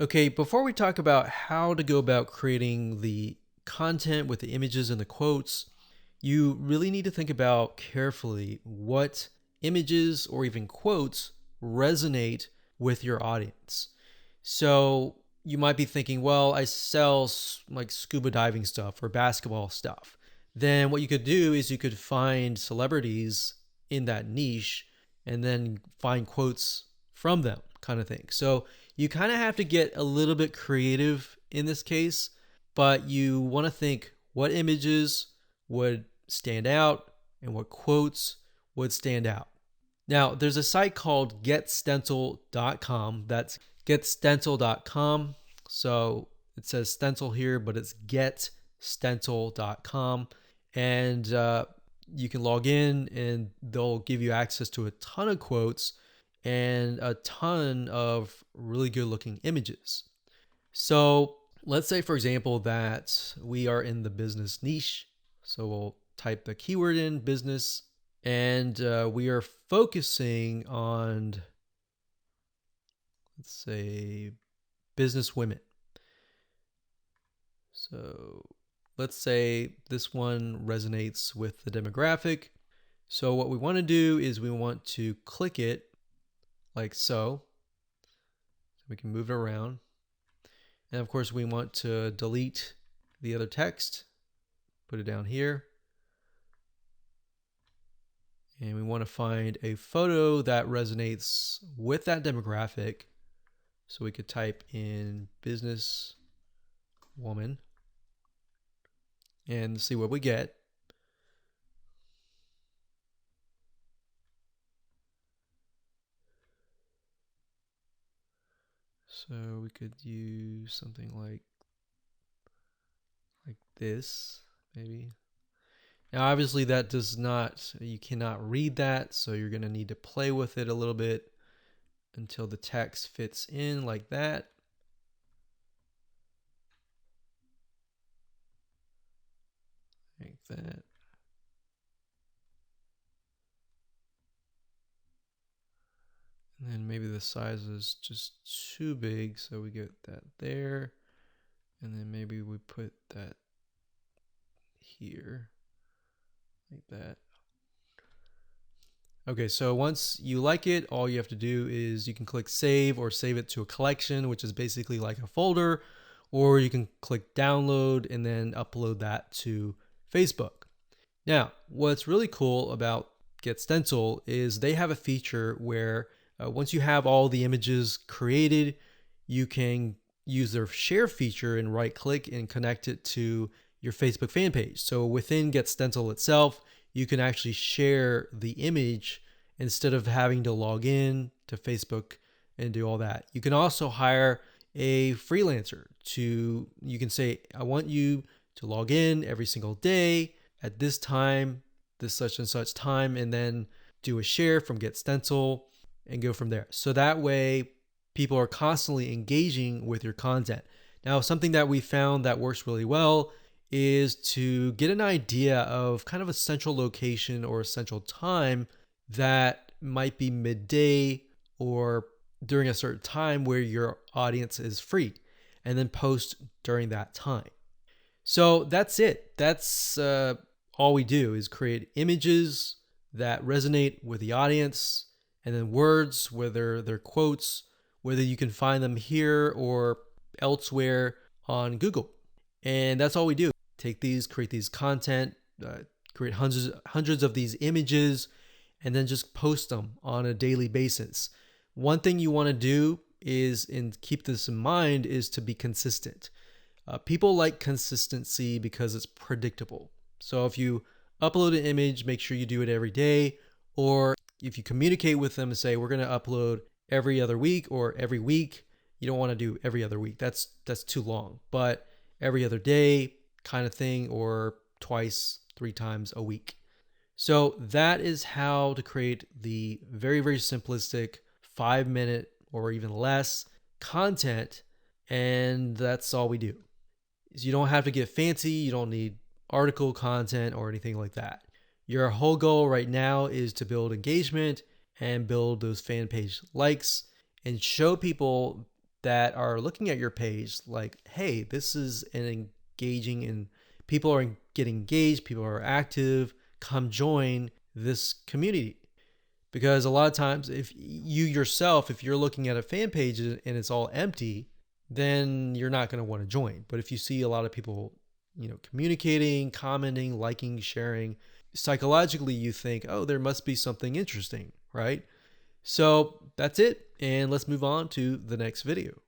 Okay, before we talk about how to go about creating the content with the images and the quotes, you really need to think about carefully what images or even quotes resonate with your audience. So you might be thinking, well, I sell like scuba diving stuff or basketball stuff. Then what you could do is you could find celebrities in that niche and then find quotes from them, kind of thing. So you kind of have to get a little bit creative in this case, but you want to think what images would stand out and what quotes would stand out. Now, there's a site called getstencil.com. That's getstencil.com. So it says stencil here, but it's getstencil.com. And you can log in and they'll give you access to a ton of quotes and a ton of really good looking images. So let's say, for example, that we are in the business niche. So we'll type the keyword in business and we are focusing on, let's say, business women. So let's say this one resonates with the demographic. So what we want to do is we want to click it like so. We can move it around. And of course, we want to delete the other text, put it down here. And we want to find a photo that resonates with that demographic. So we could type in business woman and see what we get. So we could use something like this, maybe. Now, obviously, that does not, you cannot read that, so you're going to need to play with it a little bit until the text fits in like that. Like that. And then maybe the size is just too big, so we get that there. And then maybe we put that here, like that. Okay, so once you like it, all you have to do is you can click save or save it to a collection, which is basically like a folder, or you can click download and then upload that to Facebook. Now, what's really cool about GetStencil is they have a feature where once you have all the images created, you can use their share feature and right click and connect it to your Facebook fan page. So within GetStencil itself, you can actually share the image instead of having to log in to Facebook and do all that. You can also hire a freelancer to, you can say, I want you to log in every single day at this time, this such and such time, and then do a share from GetStencil and go from there. So that way people are constantly engaging with your content. Now, something that we found that works really well is to get an idea of kind of a central location or a central time that might be midday or during a certain time where your audience is free, and then post during that time. So that's it. That's all we do is create images that resonate with the audience, and then words, whether they're quotes, whether you can find them here or elsewhere on Google. And that's all we do. Take these, create these content, create hundreds of these images, and then just post them on a daily basis. One thing you want to do is, and keep this in mind, is to be consistent. People like consistency because it's predictable. So if you upload an image, make sure you do it every day. Or if you communicate with them and say, we're going to upload every other week or every week, you don't want to do every other week. That's too long. But every other day kind of thing, or twice, 3 times a week. So that is how to create the very, very simplistic 5-minute or even less content. And that's all we do. So you don't have to get fancy. You don't need article content or anything like that. Your whole goal right now is to build engagement and build those fan page likes and show people that are looking at your page like, hey, this is an engaging and people are getting engaged, people are active, come join this community. Because a lot of times if you yourself, if you're looking at a fan page and it's all empty, then you're not going to want to join. But if you see a lot of people, communicating, commenting, liking, sharing, psychologically you think, oh, there must be something interesting, right? So that's it. And let's move on to the next video.